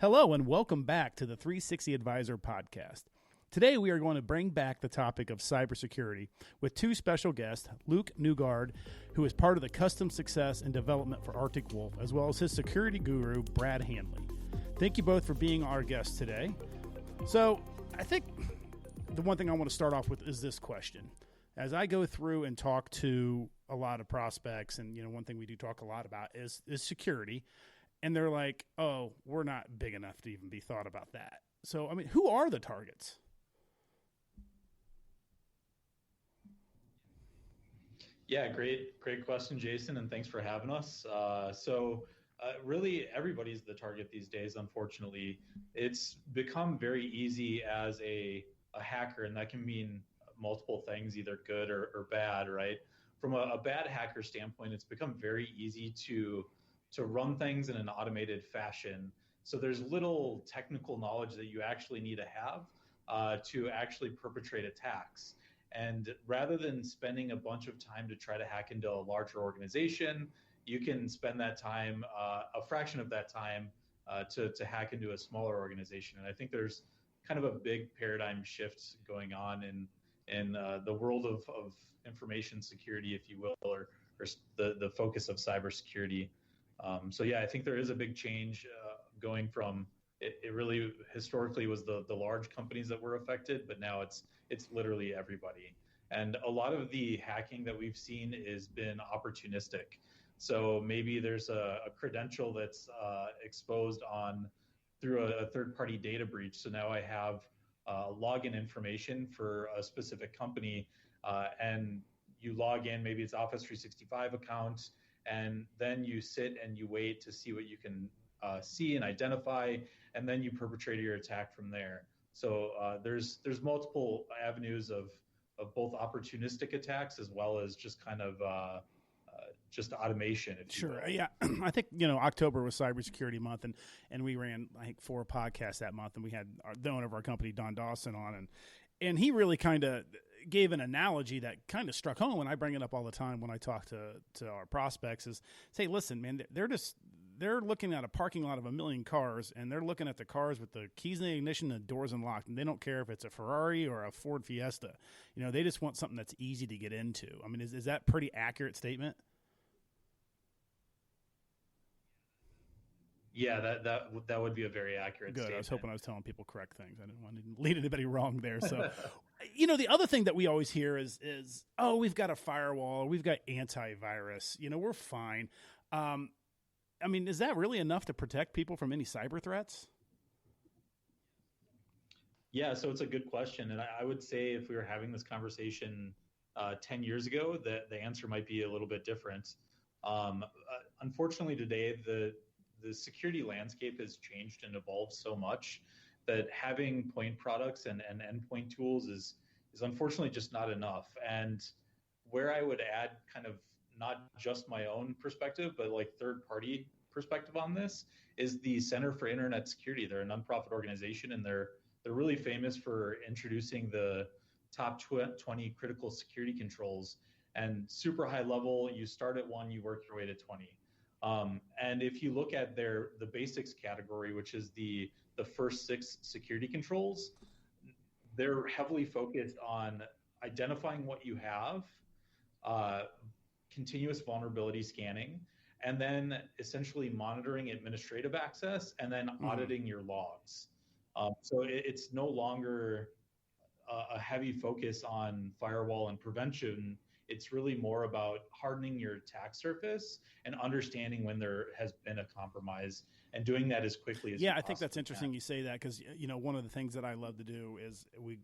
Hello and welcome back to the 360 Advisor podcast. Today we are going to bring back the topic of cybersecurity with two special guests, Luke Newgaard, who is part of the custom success and development for Arctic Wolf, as well as his security guru, Brad Hanley. Thank you both for being our guests today. So I think the one thing I want to start off with is this question. As I go through and talk to a lot of prospects, and one thing we do talk a lot about is security. And they're like, oh, we're not big enough to even be thought about that. So, who are the targets? Yeah, great question, Jason, and thanks for having us. Really, everybody's the target these days, unfortunately. It's become very easy as a hacker, and that can mean multiple things, either good or bad, right? From a bad hacker standpoint, it's become very easy to run things in an automated fashion. So there's little technical knowledge that you actually need to have to actually perpetrate attacks. And rather than spending a bunch of time to try to hack into a larger organization, you can spend that time, a fraction of that time, to hack into a smaller organization. And I think there's kind of a big paradigm shift going on in the world of information security, if you will, or the focus of cybersecurity. I think there is a big change going from it really historically was the large companies that were affected, but now it's literally everybody. And a lot of the hacking that we've seen has been opportunistic. So maybe there's a credential that's exposed through a third-party data breach. So now I have login information for a specific company, and you log in, maybe it's Office 365 account, and then you sit and you wait to see what you can see and identify, and then you perpetrate your attack from there. So there's multiple avenues of both opportunistic attacks as well as just kind of just automation. Sure. Yeah. I think, October was Cybersecurity Month, and we ran, I think, 4 podcasts that month, and we had the owner of our company, Don Dawson, on, and he really kind of gave an analogy that kind of struck home, and I bring it up all the time when I talk to our prospects, is say, listen, man, they're looking at a parking lot of 1 million cars, and they're looking at the cars with the keys in the ignition and the doors unlocked, and they don't care if it's a Ferrari or a Ford Fiesta. They just want something that's easy to get into. Is that a pretty accurate statement? Yeah, that would be a very accurate Good. statement. I was hoping I was telling people correct things. I didn't want to lead anybody wrong there. So, the other thing that we always hear is, oh, we've got a firewall, we've got antivirus, we're fine. Is that really enough to protect people from any cyber threats? Yeah, so it's a good question. And I would say if we were having this conversation 10 years ago, the answer might be a little bit different. Unfortunately, today, the security landscape has changed and evolved so much that having point products and endpoint tools is unfortunately just not enough. And where I would add kind of not just my own perspective, but like third-party perspective on this is the Center for Internet Security. They're a nonprofit organization, and they're really famous for introducing the top 20 critical security controls. And super high level, you start at 1, you work your way to 20. And if you look at the basics category, which is the first 6 security controls, they're heavily focused on identifying what you have, continuous vulnerability scanning, and then essentially monitoring administrative access, and then auditing your logs. So it's no longer a heavy focus on firewall and prevention. It's really more about hardening your attack surface and understanding when there has been a compromise and doing that as quickly as I think that's interesting you say that, because one of the things that I love to do is we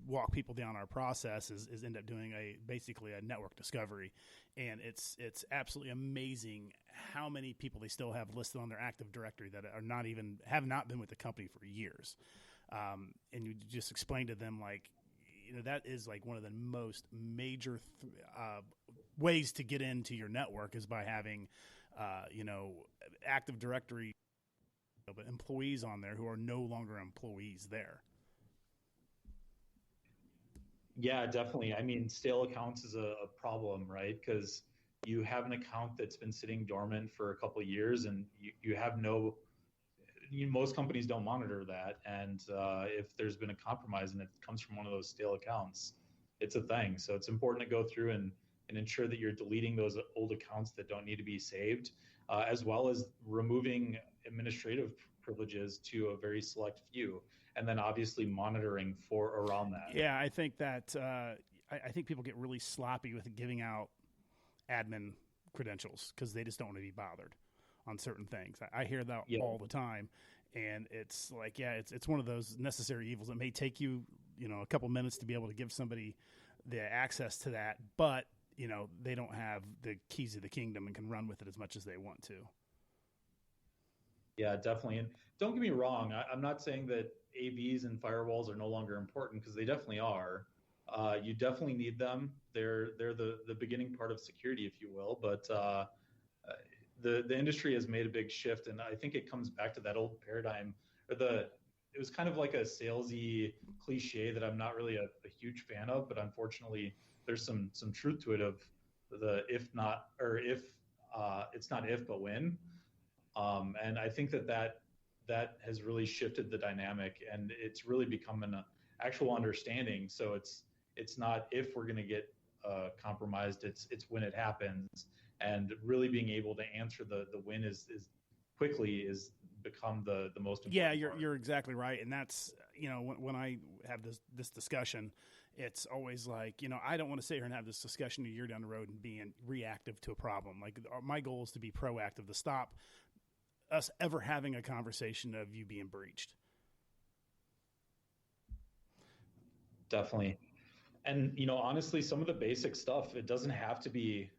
walk people down our process is end up doing basically a network discovery, and it's absolutely amazing how many people they still have listed on their Active Directory that have not been with the company for years, and you just explain to them like, that is like one of the most major ways to get into your network is by having, Active Directory employees on there who are no longer employees there. Yeah, definitely. Stale accounts is a problem, right? Because you have an account that's been sitting dormant for a couple of years, and you have most companies don't monitor that. And if there's been a compromise and it comes from one of those stale accounts, it's a thing. So it's important to go through and ensure that you're deleting those old accounts that don't need to be saved, as well as removing administrative privileges to a very select few, and then obviously monitoring for around that. Yeah, I think that I think people get really sloppy with giving out admin credentials because they just don't want to be bothered on certain things. I hear that all the time, and it's like, yeah, it's one of those necessary evils. It may take you, a couple minutes to be able to give somebody the access to that, but they don't have the keys of the kingdom and can run with it as much as they want to. Yeah, definitely. And don't get me wrong, I'm not saying that AVs and firewalls are no longer important, because they definitely are. You definitely need them. They're the beginning part of security, if you will. But the industry has made a big shift, and I think it comes back to that old paradigm, it was kind of like a salesy cliche that I'm not really a huge fan of, but unfortunately there's some truth to it, of the it's not if but when. And I think that has really shifted the dynamic, and it's really become an actual understanding. So it's not if we're going to get compromised, it's when it happens, and really being able to answer the when is quickly is become the most important. Yeah, part. You're exactly right, and that's when I have this discussion, it's always like, I don't want to sit here and have this discussion a year down the road and being reactive to a problem. Like, my goal is to be proactive, to stop us ever having a conversation of you being breached. Definitely. And, honestly, some of the basic stuff, it doesn't have to be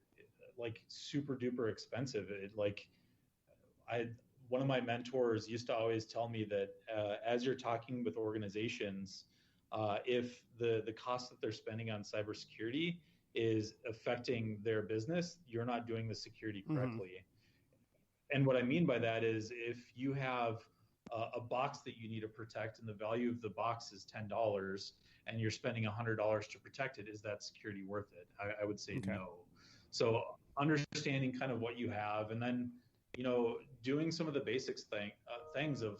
like super duper expensive. One of my mentors used to always tell me that as you're talking with organizations, if the cost that they're spending on cybersecurity is affecting their business, you're not doing the security correctly. Mm-hmm. And what I mean by that is, if you have a box that you need to protect and the value of the box is $10 and you're spending $100 to protect it, is that security worth it? I would say no. So understanding kind of what you have, and then doing some of the basics things of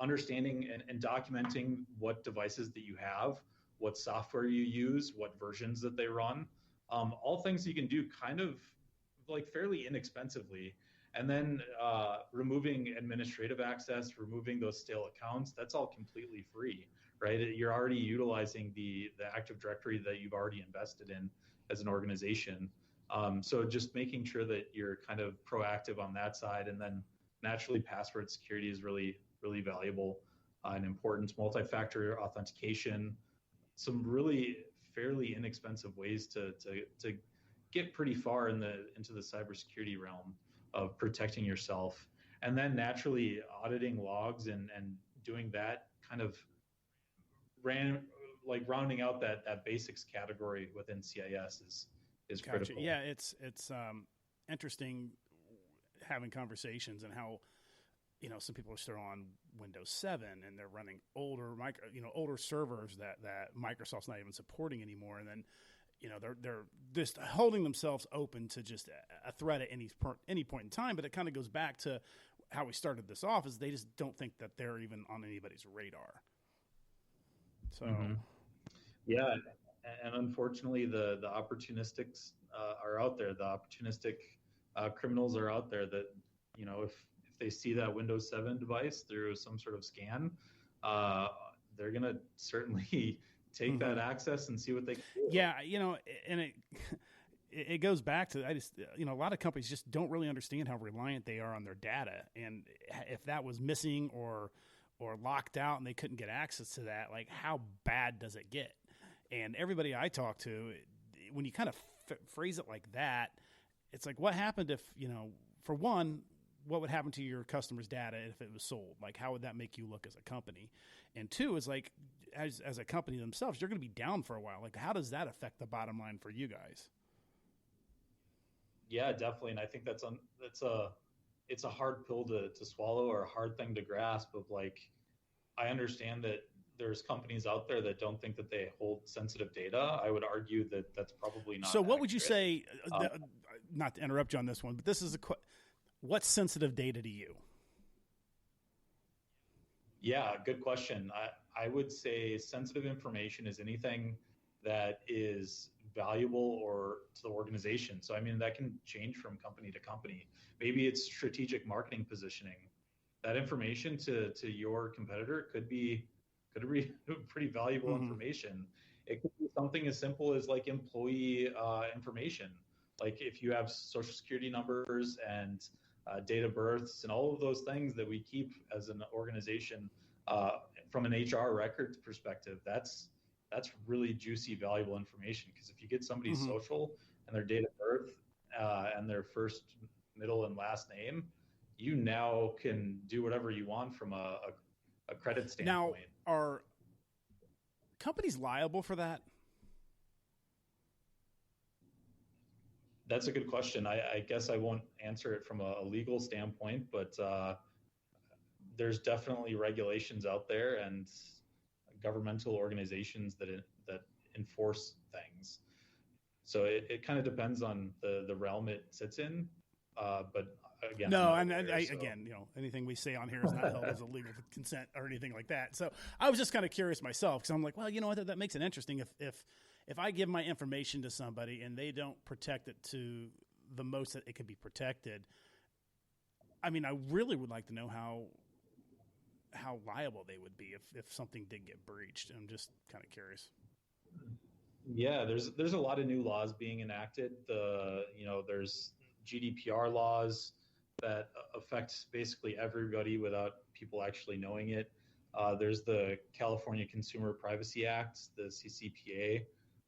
understanding and documenting what devices that you have, what software you use, what versions that they run, all things you can do kind of like fairly inexpensively. And then removing administrative access, removing those stale accounts, that's all completely free, right? You're already utilizing the Active Directory that you've already invested in as an organization. So just making sure that you're kind of proactive on that side. And then naturally, password security is really, really valuable and important. Multi-factor authentication, some really fairly inexpensive ways to get pretty far into the cybersecurity realm of protecting yourself. And then naturally auditing logs and doing that kind of rounding out that basics category within CIS is Gotcha. critical. Yeah, it's interesting having conversations, and how some people are still on Windows 7 and they're running older servers that Microsoft's not even supporting anymore, and then they're just holding themselves open to just a threat at any point in time. But it kind of goes back to how we started this off, is they just don't think that they're even on anybody's radar. So, yeah, and unfortunately, the opportunistics are out there. The opportunistic criminals are out there that if they see that Windows 7 device through some sort of scan, they're gonna certainly take that access and see what they can do. Yeah, and it goes back to, a lot of companies just don't really understand how reliant they are on their data. And if that was missing or locked out and they couldn't get access to that, like, how bad does it get? And everybody I talk to, when you kind of phrase it like that, it's like, what happened if, for one, what would happen to your customers' data if it was sold? Like, how would that make you look as a company? And two is like, as a company themselves, you're going to be down for a while. Like, how does that affect the bottom line for you guys? Yeah, definitely. And I think it's a hard pill to swallow, or a hard thing to grasp, of like, I understand that there's companies out there that don't think that they hold sensitive data. I would argue that that's probably not. So what would you say, not to interrupt you on this one, but this is what's sensitive data to you? Yeah, good question. I would say sensitive information is anything that is valuable or to the organization. So I mean that can change from company to company. Maybe it's strategic marketing positioning. That information to your competitor could be pretty valuable Mm-hmm. information. It could be something as simple as like employee information. Like if you have social security numbers and date of births and all of those things that we keep as an organization uh, from an HR records perspective, that's really juicy, valuable information. Because if you get somebody's Mm-hmm. social and their date of birth and their first, middle, and last name, you now can do whatever you want from a credit Now, standpoint. are companies liable for that? That's a good question. I guess I won't answer it from a legal standpoint, but there's definitely regulations out there and governmental organizations that enforce things. So it kind of depends on the realm it sits in. But again, I'm No, not a and lawyer, so. again, anything we say on here is not held as a legal consent or anything like that. So I was just kind of curious myself because I'm like, well, that makes it interesting. If I give my information to somebody and they don't protect it to the most that it can be protected, I mean, I really would like to know how liable they would be if something did get breached. I'm just kind of curious. Yeah, there's a lot of new laws being enacted. There's GDPR laws that affect basically everybody without people actually knowing it. There's the California Consumer Privacy Act, the CCPA.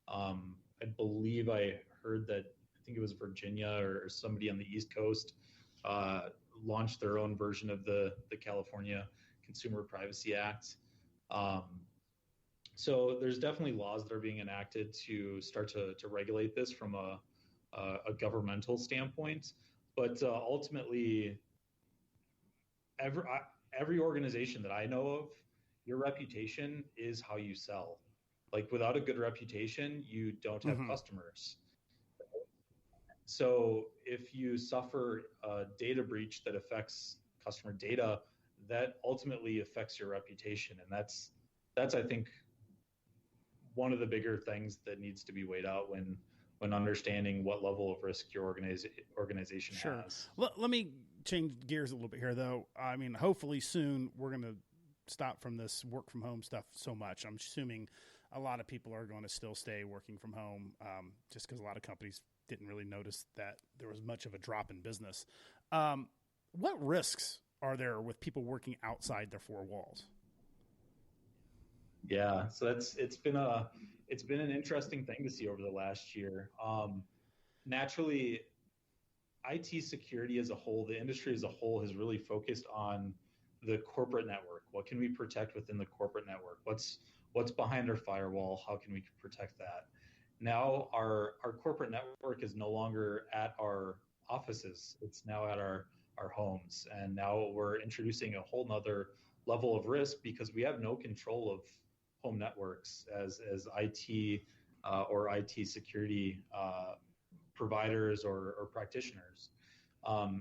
I believe I heard that I think it was Virginia or somebody on the East Coast uh, launched their own version of the California Consumer Privacy Act. Um, so there's definitely laws that are being enacted to start to regulate this from a governmental standpoint. But ultimately, every every organization that I know of, your reputation is how you sell. Like without a good reputation, you don't have Mm-hmm. customers. So if you suffer a data breach that affects customer data, that ultimately affects your reputation, and that's I think one of the bigger things that needs to be weighed out when understanding what level of risk your organization Sure. has. Let me change gears a little bit here, though. I mean, hopefully soon we're going to stop from this work from home stuff so much. I'm assuming a lot of people are going to still stay working from home just because a lot of companies didn't really notice that there was much of a drop in business. What risks are there with people working outside their four walls? Yeah, so it's been an interesting thing to see over the last year. Naturally, IT security as a whole, the industry as a whole, has really focused on the corporate network. What can we protect within the corporate network? What's behind our firewall? How can we protect that? Now our corporate network is no longer at our offices. It's now at our homes. And now we're introducing a whole nother level of risk because we have no control of home networks as IT or IT security providers or practitioners.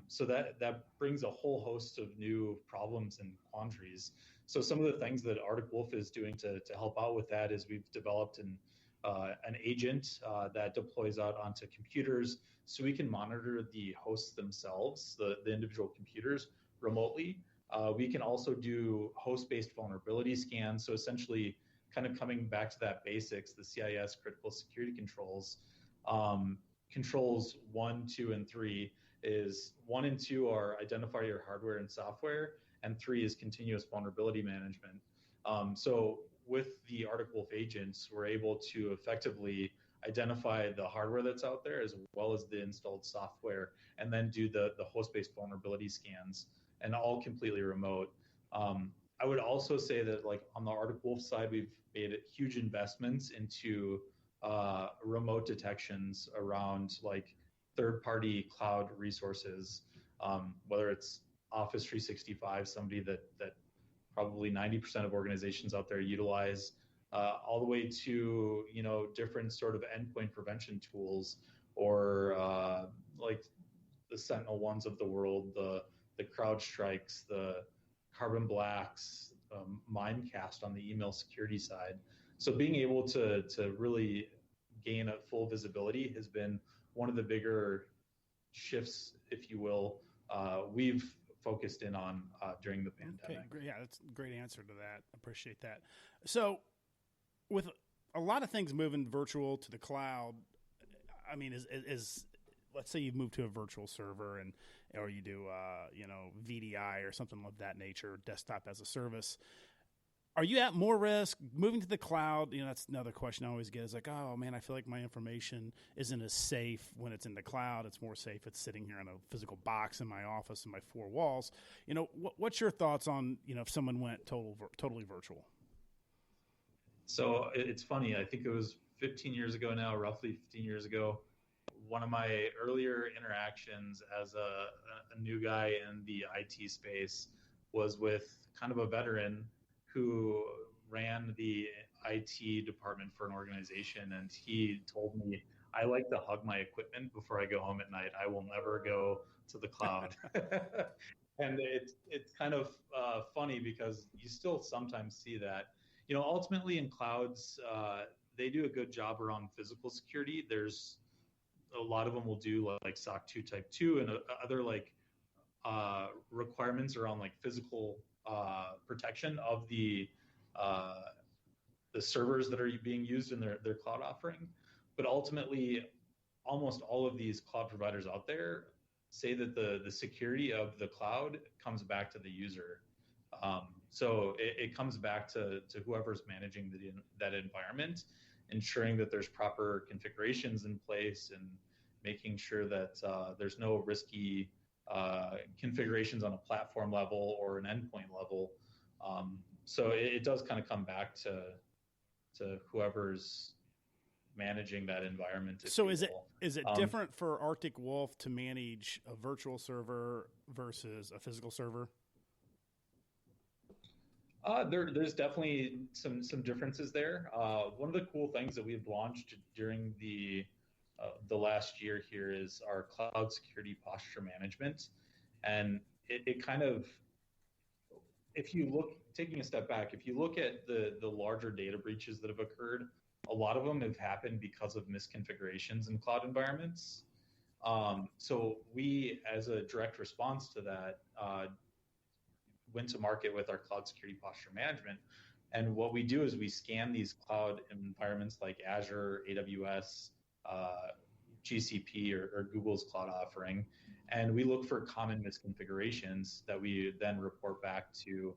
So that brings a whole host of new problems and quandaries. So some of the things that Arctic Wolf is doing to help out with that is we've developed an agent that deploys out onto computers so we can monitor the hosts themselves, the individual computers remotely. We can also do host-based vulnerability scans. So essentially, kind of coming back to that basics, the CIS critical security controls. Controls 1, 2, and 3 is 1 and 2 are identify your hardware and software, and 3 is continuous vulnerability management. So with the Arctic Wolf agents, we're able to effectively identify the hardware that's out there as well as the installed software, and then do the host-based vulnerability scans, and all completely remote. I would also say that, like on the Arctic Wolf side, we've made huge investments into remote detections around like third-party cloud resources, whether it's Office 365, somebody that probably 90% of organizations out there utilize, all the way to different sort of endpoint prevention tools, or like the Sentinel ones of the world, the CrowdStrikes, the Carbon Blacks, Mimecast on the email security side. So being able to really gain a full visibility has been one of the bigger shifts, if you will, we've focused in on during the pandemic. Okay, yeah, that's a great answer to that. Appreciate that. So with a lot of things moving virtual to the cloud, I mean, is let's say you've moved to a virtual server or you do, VDI or something of that nature, desktop as a service. Are you at more risk moving to the cloud? That's another question I always get is like, oh man, I feel like my information isn't as safe when it's in the cloud. It's more safe. It's sitting here in a physical box in my office in my four walls. What's your thoughts on, if someone went totally virtual? So it's funny. I think it was 15 years ago now, roughly 15 years ago. One of my earlier interactions as a new guy in the IT space was with kind of a veteran who ran the IT department for an organization. And he told me, I like to hug my equipment before I go home at night. I will never go to the cloud. And it's kind of funny because you still sometimes see that. Ultimately in clouds, they do a good job around physical security. There's a lot of them will do like SOC 2 Type 2 and other requirements around physical protection of the servers that are being used in their cloud offering. But ultimately, almost all of these cloud providers out there say that the security of the cloud comes back to the user. So it comes back to whoever's managing that environment, ensuring that there's proper configurations in place and making sure that there's no risky configurations on a platform level or an endpoint level. So it does kind of come back to whoever's managing that environment. So is it different for Arctic Wolf to manage a virtual server versus a physical server? There's definitely some differences there. One of the cool things that we've launched during the last year here is our cloud security posture management. And it kind of, taking a step back, if you look at the larger data breaches that have occurred, a lot of them have happened because of misconfigurations in cloud environments. So we, as a direct response to that, went to market with our cloud security posture management. And what we do is we scan these cloud environments like Azure, AWS, GCP, or Google's cloud offering. And we look for common misconfigurations that we then report back to,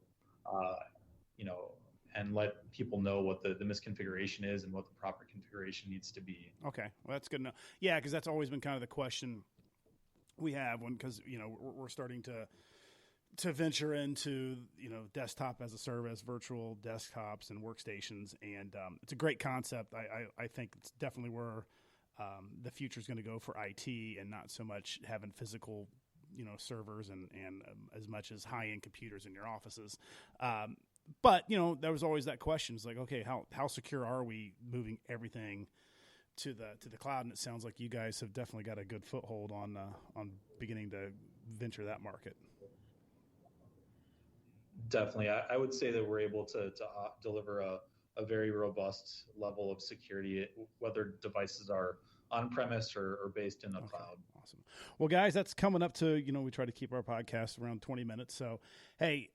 and let people know what the misconfiguration is and what the proper configuration needs to be. Okay, well, that's good enough. Yeah, because that's always been kind of the question we have because we're starting to venture into desktop as a service, virtual desktops and workstations, and it's a great concept. I think it's definitely where the future is going to go for IT, and not so much having physical servers and as much as high-end computers in your offices. But there was always that question. It's like, okay, how secure are we moving everything to the cloud? And it sounds like you guys have definitely got a good foothold on beginning to venture that market. Definitely. I would say that we're able to deliver a very robust level of security, whether devices are on-premise or based in the cloud. Awesome. Well, guys, that's coming up to, we try to keep our podcast around 20 minutes. So, hey,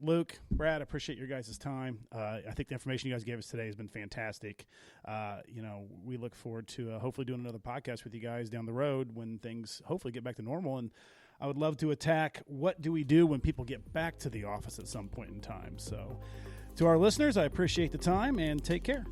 Luke, Brad, I appreciate your guys' time. I think the information you guys gave us today has been fantastic. We look forward to hopefully doing another podcast with you guys down the road when things hopefully get back to normal. And I would love to attack what do we do when people get back to the office at some point in time. So to our listeners, I appreciate the time and take care.